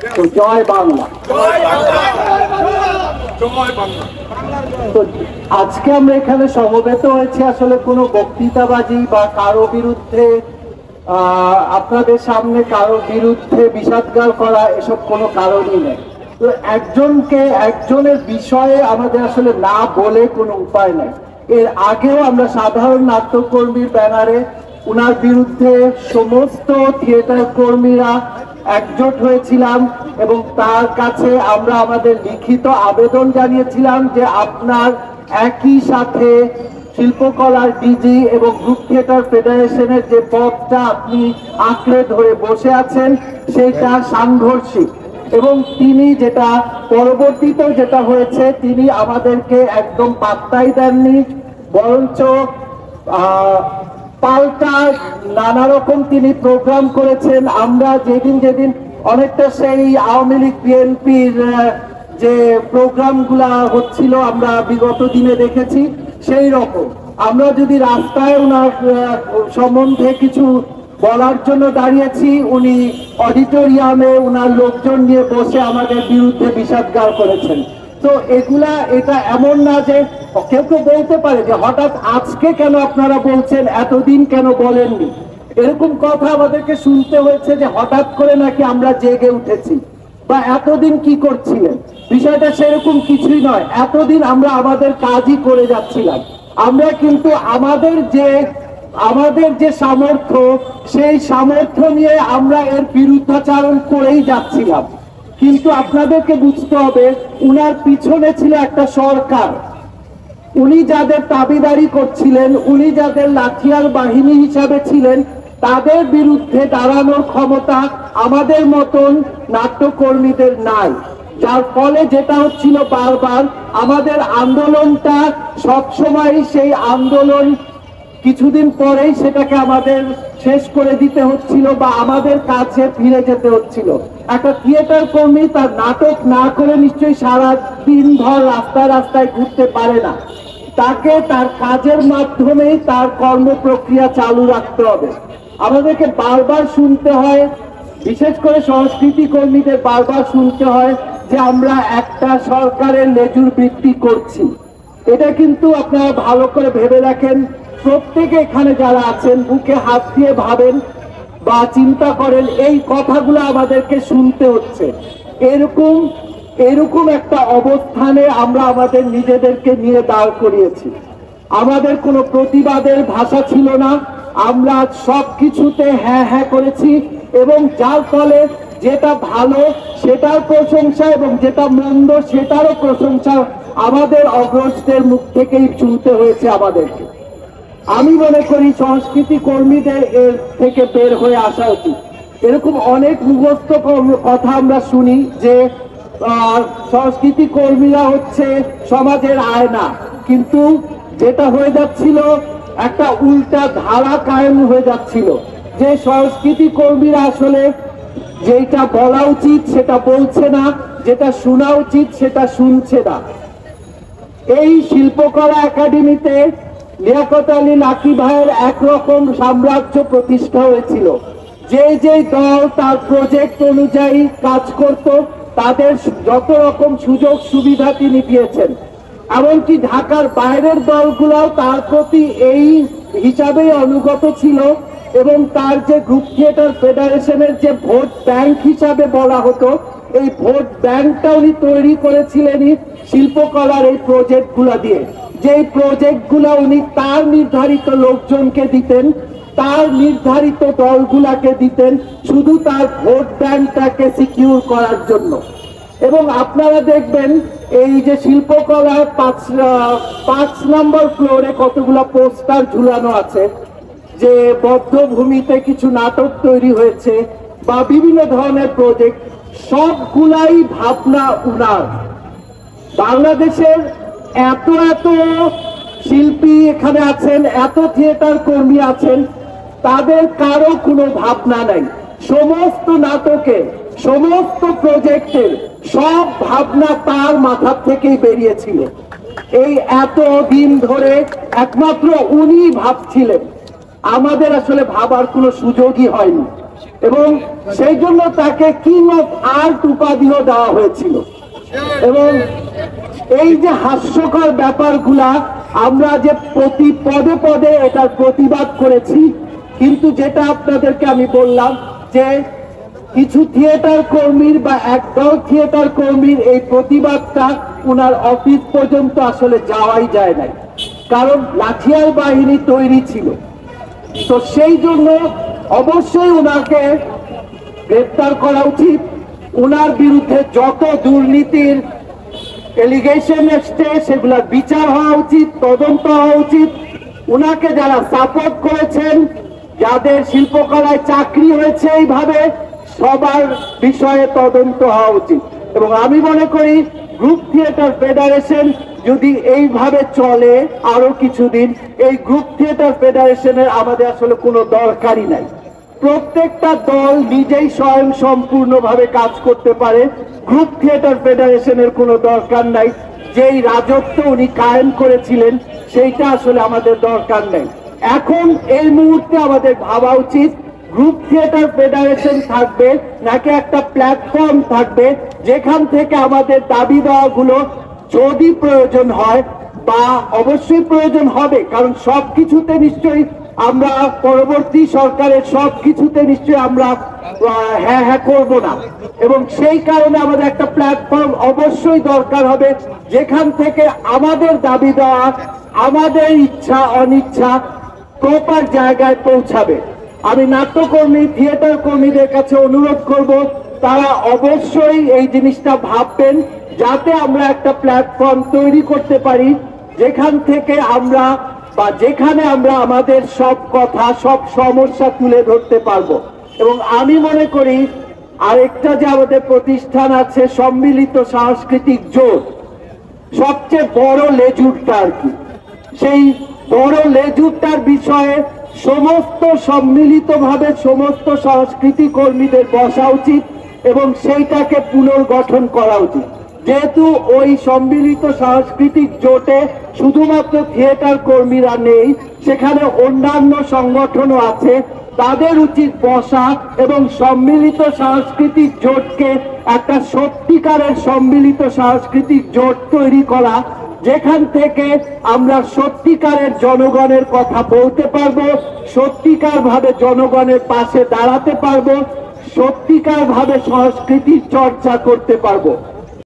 তো জয় বাংলা। তো আজকে আমরা এখানে সমবেত হয়েছি আসলে কোনো বক্তৃতাবাজি বা কারো বিরুদ্ধে আপনাদের সামনে কারো বিরুদ্ধে বিষাদগার করা এসব কোনো কারণই নেই। তো একজনের বিষয়ে আমাদের আসলে না বলে কোনো উপায় নেই। এর আগেও আমরা সাধারণ নাট্যকর্মীর ব্যানারে উনার বিরুদ্ধে সমস্ত থিয়েটার কর্মীরা একজোট হয়েছিলাম এবং তার কাছে আমরা আমাদের লিখিত আবেদন জানিয়েছিলাম যে আপনার একই সাথে শিল্পকলার ডিজি এবং গ্রুপ থিয়েটার ফেডারেশনের যে পদটা আপনি আঁকড়ে ধরে বসে আছেন সেটা সাংঘর্ষিক। এবং তিনি যেটা পরবর্তীতে যেটা হয়েছে, তিনি আমাদেরকে একদম পাত্তাই দেননি, বরঞ্চ পাল্টা নানা রকম তিনি প্রোগ্রাম করেছেন। আমরা যেদিন অনেকটা সেই আওয়ামী লীগ বিএনপির যে প্রোগ্রামগুলা হচ্ছিল আমরা বিগত দিনে দেখেছি, সেই রকম আমরা যদি রাস্তায় ওনার সম্বন্ধে কিছু বলার জন্য দাঁড়িয়েছি, উনি অডিটোরিয়ামে ওনার লোকজন নিয়ে বসে আমাদের বিরুদ্ধে বিষাদগার করেছেন। তো এটা এমন না যে কেউ বলতে পারে যে হঠাৎ আজকে কেন আপনারা বলছেন, এতদিন কেন বলেননি। এরকম কথা আমাদেরকে শুনতে হয়েছে যে হঠাৎ করে নাকি আমরা জেগে উঠেছি বা এতদিন কি করছিলেন। বিষয়টা সেরকম কিছুই নয়। এতদিন আমরা আমাদের কাজই করে যাচ্ছিলাম। আমরা কিন্তু আমাদের যে সামর্থ্য, সেই সামর্থ্য নিয়ে আমরা এর বিরুদ্ধাচারণ করেই যাচ্ছিলাম। কিন্তু আপনাদেরকে বুঝতে হবে, উনার পিছনে ছিল একটা সরকার। উনি যাদের দাবিদারি করছিলেন, উনি যাদের লাঠিয়াল বাহিনী হিসাবে ছিলেন, তাদের বিরুদ্ধে দাঁড়ানোর ক্ষমতা আমাদের মতন নাট্যকর্মীদের নাই। যার ফলে যেটা হচ্ছিল, বারবার আমাদের আন্দোলনটা সবসময় সেই আন্দোলন কিছুদিন পরেই সেটাকে আমাদের শেষ করে দিতে হচ্ছিল বা আমাদের কাছে ফিরে যেতে হচ্ছিল। একটা থিয়েটার কর্মী তার নাটক না করে নিশ্চয়ই সারা দিন ভর রাস্তায় রাস্তায় ঘুরতে পারে না। তাকে তার কাজের মাধ্যমেই তার কর্মপ্রক্রিয়া চালু রাখতে হবে। আমাদেরকে বারবার শুনতে হয়, বিশেষ করে সংস্কৃতি কর্মীদের বারবার শুনতে হয় যে আমরা একটা সরকারের লেজুর বৃত্তি করছি। এটা কিন্তু আপনারা ভালো করে ভেবে দেখেন, প্রত্যেকে এখানে যারা আছেন বুকে হাত দিয়ে ভাবেন বা চিন্তা করেন, এই কথাগুলো আমাদেরকে শুনতে হচ্ছে। এরকম একটা অবস্থানে আমরা আমাদের নিজেদেরকে নিয়ে দাঁড় করিয়েছি। আমাদের কোনো প্রতিবাদের ভাষা ছিল না। আমরা সবকিছুতে হ্যাঁ হ্যাঁ করেছি এবং যার ফলে যেটা ভালো সেটার প্রশংসা এবং যেটা মন্দ সেটারও প্রশংসা আমাদের অগ্রজদের মুখ থেকেই শুনতে হয়েছে আমাদেরকে। আমি মনে করি সংস্কৃতি কর্মীদের এর থেকে বের হয়ে আসা উচিত। এরকম অনেক মুখস্থ কথা আমরা শুনি যে সংস্কৃতি কর্মীরা হচ্ছে সমাজের আয়না, কিন্তু যেটা হয়ে যাচ্ছিল একটা উল্টা ধারা কায়েম হয়ে যাচ্ছিল যে সংস্কৃতি কর্মীরা আসলে যেটা বলা উচিত সেটা বলছে না, যেটা শোনা উচিত সেটা শুনছে না। এই শিল্পকলা একাডেমিতে লিয়াকত আলী লাকি ভাইয়ের একরকম সাম্রাজ্য প্রতিষ্ঠা হয়েছিল। যে দল তার প্রজেক্ট অনুযায়ী কাজ করত তাদের যত রকম সুযোগ সুবিধা তিনি দিয়েছেন। এমনকি ঢাকার বাইরের দলগুলোও তার প্রতি এই হিসাবেই অনুগত ছিল এবং তার যে গ্রুপ থিয়েটার ফেডারেশনের যে ভোট ব্যাংক হিসাবে বলা হতো, এই ভোট ব্যাংকটা উনি তৈরি করেছিলেন শিল্পকলার এই প্রজেক্টগুলো দিয়ে। যেই প্রজেক্টগুলো উনি তার নির্ধারিত লোকজনকে দিতেন, তার নির্ধারিত দলগুলাকে দিতেন, শুধু তার ভোট ব্যাংকটাকে সিকিউর করার জন্য। এবং আপনারা দেখবেন এই যে শিল্পকলার 5 নম্বর ফ্লোরে কতগুলো পোস্টার ঝুলানো আছে যে বদ্ধভূমিতে কিছু নাটক তৈরি হয়েছে বা বিভিন্ন ধরনের প্রজেক্ট, সবগুলাই ভাবনা উনার। বাংলাদেশের এত শিল্পী এখানে আছেন, এত থিয়েটার কর্মী আছেন, তাদের কারো কোনো ভাবনা নাই। সমস্ত নাটকের, সমস্ত প্রজেক্টের সব ভাবনা তার মাথা থেকেই বেরিয়েছিল। এই এত দিন ধরে একমাত্র উনি ভাবছিলেন, আমাদের আসলে ভাবার কোনো সুযোগই হয়নি। এবং সেই জন্য তাকে কিং অফ আর্ট উপাধিও দেওয়া হয়েছিল। এবং এই যে হাস্যকর ব্যাপারগুলা আমরা যে প্রতি পদে পদে এটার প্রতিবাদ করেছি, কিন্তু যেটা আপনাদেরকে আমি বললাম যে কিছু থিয়েটার কর্মীর বা একদল থিয়েটার কর্মীর এই প্রতিবাদটা উনার অফিস পর্যন্ত আসলে যাওয়াই যায় নাই, কারণ লাঠিয়াল বাহিনী তৈরি ছিল। তো সেই জন্য অবশ্যই উনাকে গ্রেফতার করা উচিত। উনার বিরুদ্ধে যত দুর্নীতির এলিগেশন এসছে সেগুলোর বিচার হওয়া উচিত, তদন্ত হওয়া উচিত। উনাকে যারা সাপোর্ট করেছেন, যাদের শিল্পকলায় চাকরি হয়েছে এইভাবে, সবার বিষয়ে তদন্ত হওয়া উচিত। এবং আমি মনে করি গ্রুপ থিয়েটার ফেডারেশন যদি এইভাবে চলে আরো কিছুদিন, এই গ্রুপ থিয়েটার ফেডারেশনের আমাদের আসলে কোনো দরকারই নাই। প্রত্যেকটা দল নিজেই স্বয়ং সম্পূর্ণভাবে কাজ করতে পারে, গ্রুপ থিয়েটার ফেডারেশনের কোনো দরকার নাই। যেই রাজত্ব উনি কায়েম করেছিলেন সেইটা আসলে আমাদের দরকার নেই। এখন এই মুহূর্তে আমাদের ভাবা উচিত গ্রুপ থিয়েটার ফেডারেশন থাকবে নাকি একটা প্ল্যাটফর্ম থাকবে যেখান থেকে আমাদের দাবি দেওয়াগুলো যদি প্রয়োজন হয়, বা অবশ্যই প্রয়োজন হবে, কারণ সবকিছুতে নিশ্চয়ই আমরা পরবর্তী সরকারের সবকিছুতে নিশ্চয়ই আমরা হ্যাঁ হ্যাঁ করব না, এবং সেই কারণে আমাদের একটা প্ল্যাটফর্ম অবশ্যই দরকার হবে যেখান থেকে আমাদের দাবি দেওয়া, আমাদের ইচ্ছা অনিচ্ছা প্রপার জায়গায় পৌঁছাবে। আমি নাট্যকর্মী থিয়েটার কর্মীদের কাছে অনুরোধ করব তারা অবশ্যই এই জিনিসটা ভাববেন, যাতে আমরা একটা প্ল্যাটফর্ম তৈরি করতে পারি যেখান থেকে আমরা বা যেখানে আমরা আমাদের সব কথা সব সমস্যা তুলে ধরতে পারবো। এবং আমি মনে করি আরেকটা যে আমাদের প্রতিষ্ঠান আছে সম্মিলিত সাংস্কৃতিক জোট, সবচেয়ে বড় লেজুরটা আর কি, সেই বড় লেজুরটার বিষয়ে সমস্ত সম্মিলিতভাবে সমস্ত সংস্কৃতি কর্মীদের বসা উচিত এবং সেইটাকে পুনর্গঠন করা উচিত। যেহেতু ওই সম্মিলিত সাংস্কৃতিক জোটে শুধুমাত্র থিয়েটার কর্মীরা নেই, সেখানে অন্যান্য সংগঠনও আছে, তাদের উচিত বসা এবং সম্মিলিত সাংস্কৃতিক জোটকে একটা সত্যিকারের সম্মিলিত সাংস্কৃতিক জোট তৈরি করা, যেখান থেকে আমরা সত্যিকারের জনগণের কথা বলতে পারবো, সত্যিকার ভাবে জনগণের পাশে দাঁড়াতে পারবো, সত্যিকার ভাবে সংস্কৃতির চর্চা করতে পারবো।